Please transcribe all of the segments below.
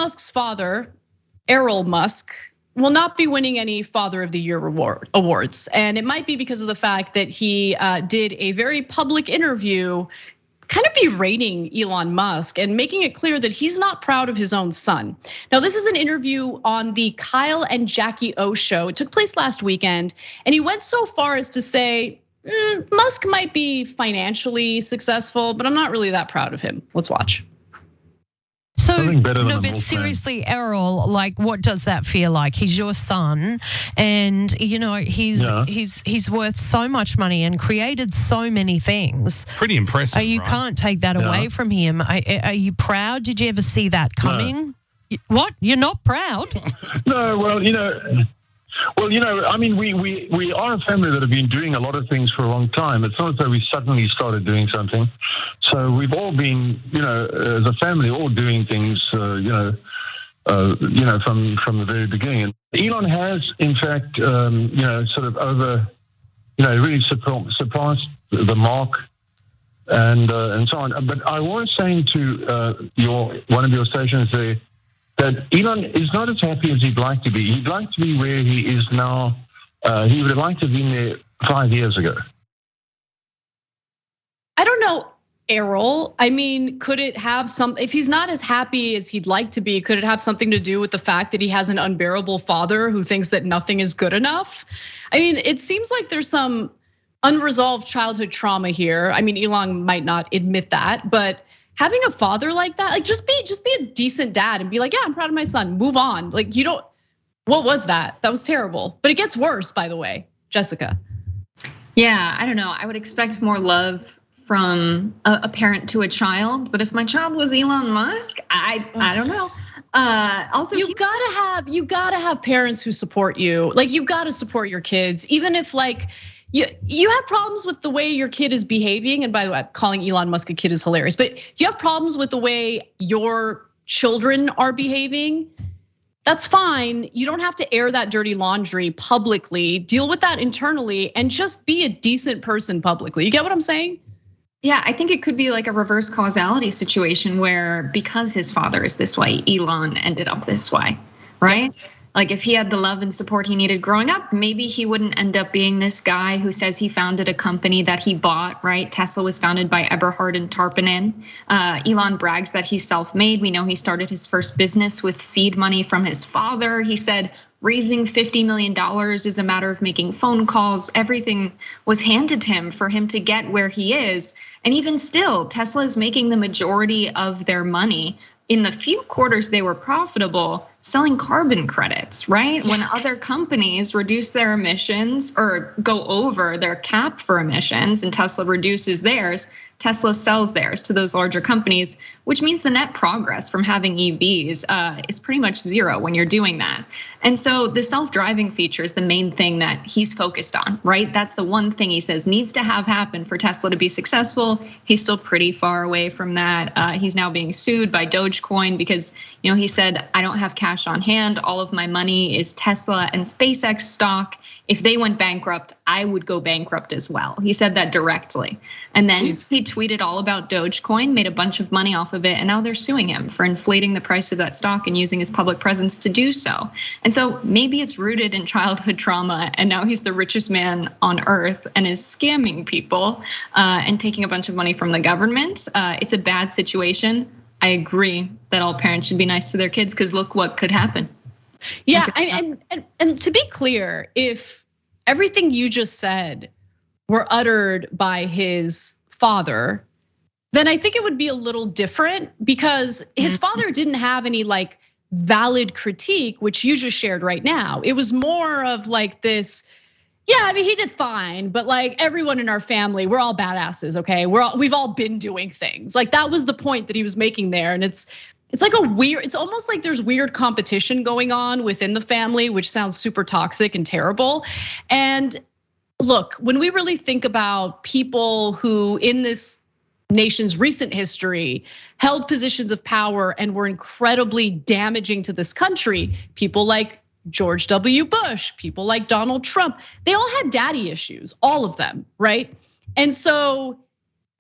Musk's father, Errol Musk, will not be winning any Father of the Year awards. And it might be because of the fact that he did a very public interview kind of berating Elon Musk and making it clear that he's not proud of his own son. Now, this is an interview on the Kyle and Jackie O show. It took place last weekend, and he went so far as to say, Musk might be financially successful, but I'm not really that proud of him. Let's watch. So, no, but seriously, Errol, like, what does that feel like? He's your son, and he's worth so much money and created so many things. Pretty impressive. You can't take that away from him. Are you proud? Did you ever see that coming? No. What? You're not proud? No. Well, I mean, we are a family that have been doing a lot of things for a long time. It's not as though we suddenly started doing something. So we've all been, as a family, all doing things, from the very beginning. And Elon has, in fact, sort of really surpassed the mark and so on. But I was saying to one of your stations there, that Elon is not as happy as he'd like to be. He'd like to be where he is now. He would have liked to have been there 5 years ago. I don't know, Errol. I mean, could it have if he's not as happy as he'd like to be, could it have something to do with the fact that he has an unbearable father who thinks that nothing is good enough? I mean, it seems like there's some unresolved childhood trauma here. I mean, Elon might not admit that, but having a father like that, like just be a decent dad and be like, yeah, I'm proud of my son, move on. Like what was that? That was terrible. But it gets worse, by the way, Jessica. Yeah, I don't know. I would expect more love from a parent to a child. But if my child was Elon Musk, I don't know. Also, you gotta have parents who support you. Like you gotta support your kids, even if like, you have problems with the way your kid is behaving. And by the way, calling Elon Musk a kid is hilarious, but you have problems with the way your children are behaving. That's fine. You don't have to air that dirty laundry publicly. Deal with that internally and just be a decent person publicly. You get what I'm saying? Yeah, I think it could be like a reverse causality situation where because his father is this way, Elon ended up this way, right? Yeah. Like if he had the love and support he needed growing up, maybe he wouldn't end up being this guy who says he founded a company that he bought, right? Tesla was founded by Eberhard and Tarpanen. Elon brags that he's self-made. We know he started his first business with seed money from his father. He said raising $50 million is a matter of making phone calls. Everything was handed to him for him to get where he is. And even still, Tesla is making the majority of their money in the few quarters they were profitable selling carbon credits, right? When other companies reduce their emissions or go over their cap for emissions and Tesla reduces theirs, Tesla sells theirs to those larger companies, which means the net progress from having EVs is pretty much zero when you're doing that. And so the self-driving feature is the main thing that he's focused on, right? That's the one thing he says needs to have happen for Tesla to be successful. He's still pretty far away from that. He's now being sued by Dogecoin because he said, I don't have cash on hand. All of my money is Tesla and SpaceX stock. If they went bankrupt, I would go bankrupt as well. He said that directly. And then he tweeted all about Dogecoin, made a bunch of money off of it, and now they're suing him for inflating the price of that stock and using his public presence to do so. And so maybe it's rooted in childhood trauma, and now he's the richest man on earth and is scamming people and taking a bunch of money from the government. It's a bad situation. I agree that all parents should be nice to their kids because look what could happen. Yeah, and to be clear, if everything you just said were uttered by his father, then I think it would be a little different because his father didn't have any like valid critique, which you just shared right now. It was more of like this, yeah, I mean, he did fine, but like everyone in our family, we're all badasses, okay? We've all been doing things. Like that was the point that he was making there. And it's like it's almost like there's weird competition going on within the family, which sounds super toxic and terrible. And look, when we really think about people who in this nation's recent history held positions of power and were incredibly damaging to this country, people like George W. Bush, people like Donald Trump, they all had daddy issues, all of them, right? And so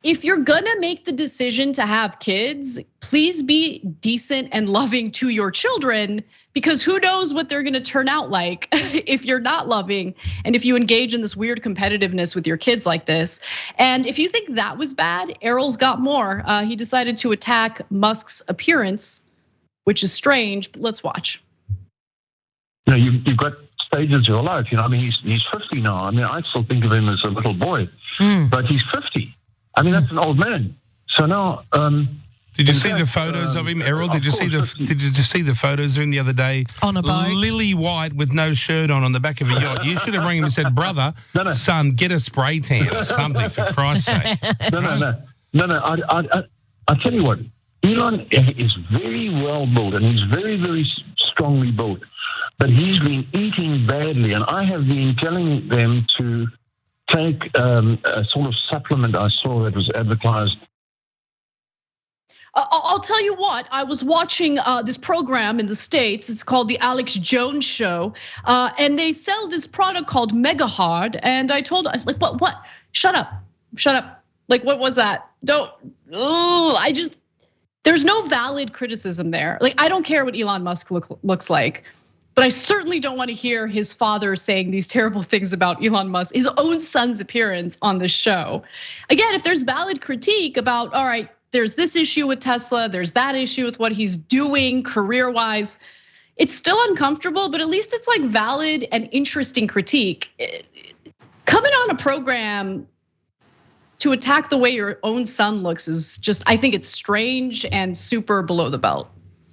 if you're gonna make the decision to have kids, please be decent and loving to your children, because who knows what they're gonna turn out like if you're not loving and if you engage in this weird competitiveness with your kids like this. And if you think that was bad, Errol's got more. He decided to attack Musk's appearance, which is strange, but let's watch. You know, you've got stages of your life. You know, I mean, he's 50 now. I mean, I still think of him as a little boy, but he's 50. I mean, that's an old man. So now, did you see the photos of him, Errol? Did you see the photos of him the other day on a boat, lily white with no shirt on the back of a yacht? You should have rang him and said, "Brother, son, get a spray tan or something for Christ's sake." No. I tell you what, Elon is very well built and he's very, very strongly built, but he's been eating badly, and I have been telling them to take a sort of supplement I saw that was advertised. I'll tell you what, I was watching this program in the States. It's called the Alex Jones Show. And they sell this product called Mega Hard. And I told, I was like, what? Shut up. Like, what was that? There's no valid criticism there. Like, I don't care what Elon Musk looks like, but I certainly don't want to hear his father saying these terrible things about Elon Musk, his own son's appearance on the show. Again, if there's valid critique about, all right, there's this issue with Tesla, there's that issue with what he's doing career-wise, it's still uncomfortable, but at least it's like valid and interesting critique. Coming on a program to attack the way your own son looks is just, I think it's strange and super below the belt.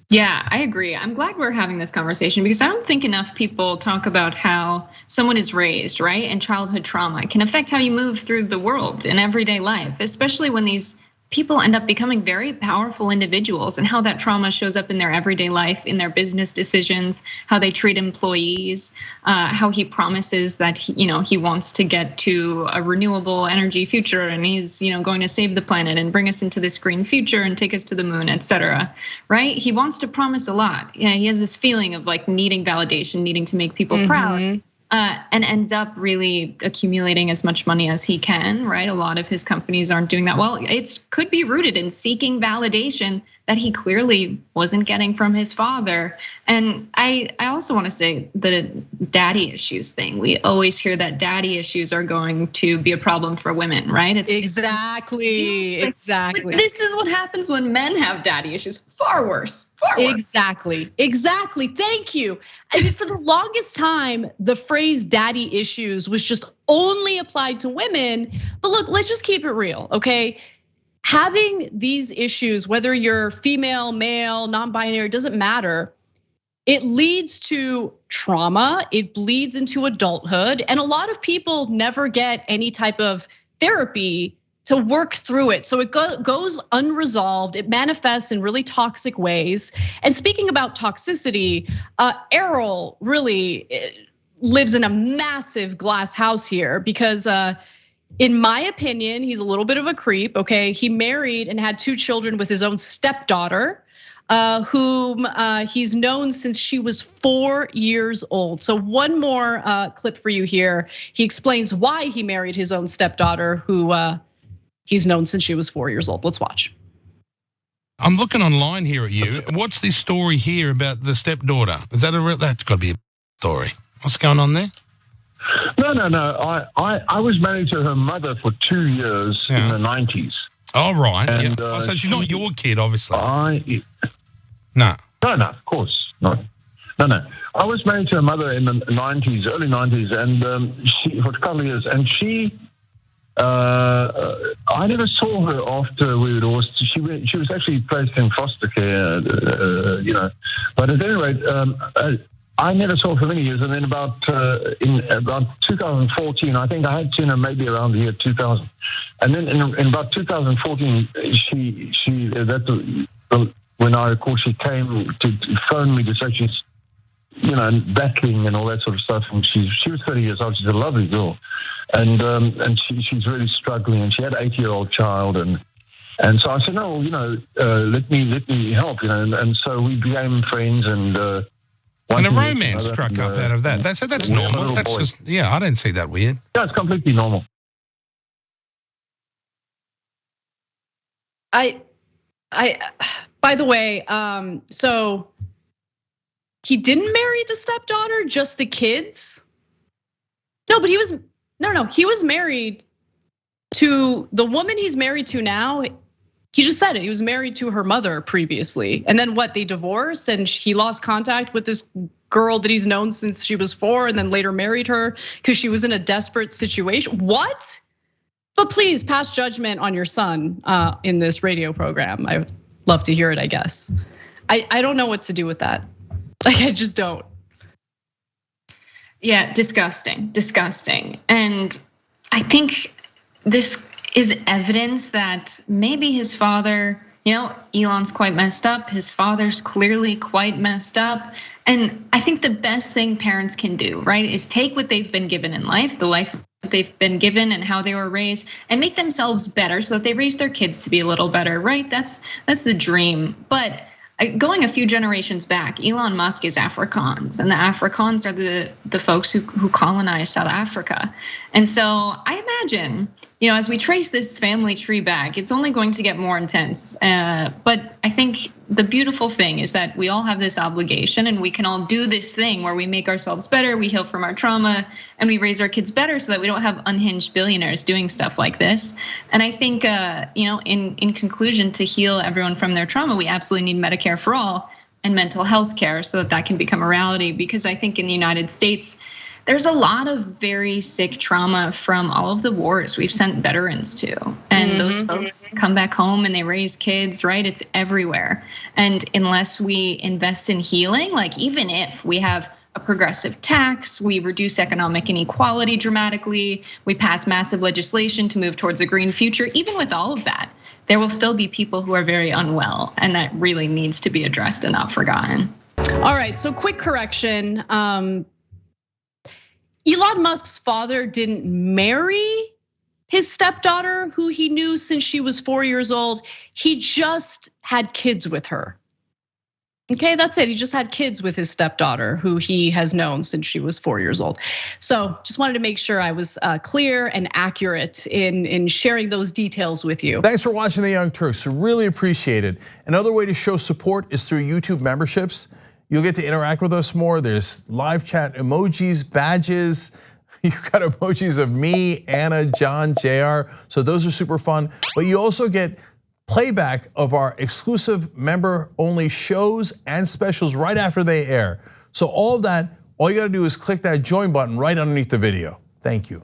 Yeah, I agree. I'm glad we're having this conversation because I don't think enough people talk about how someone is raised, right? And childhood trauma can affect how you move through the world in everyday life, especially when these people end up becoming very powerful individuals, and how that trauma shows up in their everyday life, in their business decisions, how they treat employees, how he promises that he wants to get to a renewable energy future, and he's going to save the planet and bring us into this green future and take us to the moon, etc. Right? He wants to promise a lot. Yeah, he has this feeling of like needing validation, needing to make people proud. And ends up really accumulating as much money as he can, right? A lot of his companies aren't doing that well. It could be rooted in seeking validation that he clearly wasn't getting from his father. And I also want to say the daddy issues thing. We always hear that daddy issues are going to be a problem for women, right? Exactly. This is what happens when men have daddy issues. Far worse. Exactly. Thank you. I mean, for the longest time, the phrase daddy issues was just only applied to women. But look, let's just keep it real, okay? Having these issues, whether you're female, male, non-binary, doesn't matter. It leads to trauma, it bleeds into adulthood, and a lot of people never get any type of therapy to work through it. So it goes unresolved, it manifests in really toxic ways. And speaking about toxicity, Errol really lives in a massive glass house here because in my opinion, he's a little bit of a creep, okay? He married and had 2 children with his own stepdaughter, whom he's known since she was 4 years old. So one more clip for you here. He explains why he married his own stepdaughter, who he's known since she was 4 years old. Let's watch. I'm looking online here at you. What's this story here about the stepdaughter? Is that that's got to be a story. What's going on there? No. I was married to her mother for 2 years in the 90s. Oh, right. And, so she's not your kid, obviously. No, of course not. No. I was married to her mother in the 90s, early 90s, and she for a couple of years. And she, I never saw her after we divorced. She was actually placed in foster care, But at any rate, I never saw her for many years, and then in about 2014, I think I had seen her maybe around the year 2000, and then in about 2014, when I recall, she came to phone me to say she's, battling and all that sort of stuff, and she was 30 years old. She's a lovely girl, and she's really struggling, and she had an 8-year-old child, and so I said, no, let me help, and so we became friends, and a romance struck up out of that. That's normal. That's just, I don't see that weird. Yeah, it's completely normal. by the way, so he didn't marry the stepdaughter, just the kids? No, but he was married to the woman he's married to now. He just said it. He was married to her mother previously. And then what, they divorced and he lost contact with this girl that he's known since she was 4 and then later married her because she was in a desperate situation. What? But please pass judgment on your son in this radio program. I would love to hear it, I guess. I don't know what to do with that. Like, I just don't. Yeah, disgusting. And I think this is evidence that maybe his father, Elon's quite messed up. His father's clearly quite messed up. And I think the best thing parents can do, right, is take what they've been given in life, the life that they've been given and how they were raised, and make themselves better so that they raise their kids to be a little better, right? That's the dream. But going a few generations back, Elon Musk is Afrikaans, and the Afrikaans are the folks who colonized South Africa. And so I imagine, as we trace this family tree back, it's only going to get more intense. But I think the beautiful thing is that we all have this obligation, and we can all do this thing where we make ourselves better, we heal from our trauma, and we raise our kids better so that we don't have unhinged billionaires doing stuff like this. And I think, in conclusion, to heal everyone from their trauma, we absolutely need Medicare for all and mental health care so that can become a reality. Because I think in the United States, there's a lot of very sick trauma from all of the wars we've sent veterans to. And those folks come back home and they raise kids, right? It's everywhere. And unless we invest in healing, like even if we have a progressive tax, we reduce economic inequality dramatically, we pass massive legislation to move towards a green future, even with all of that, there will still be people who are very unwell, and that really needs to be addressed and not forgotten. All right, so quick correction. Elon Musk's father didn't marry his stepdaughter, who he knew since she was 4 years old. He just had kids with her. Okay, that's it. He just had kids with his stepdaughter, who he has known since she was 4 years old. So just wanted to make sure I was clear and accurate in sharing those details with you. Thanks for watching The Young Turks. Really appreciate it. Another way to show support is through YouTube memberships. You'll get to interact with us more. There's live chat emojis, badges. You've got emojis of me, Anna, John, JR. So those are super fun. But you also get playback of our exclusive member-only shows and specials right after they air. So all of that, all you gotta do is click that join button right underneath the video. Thank you.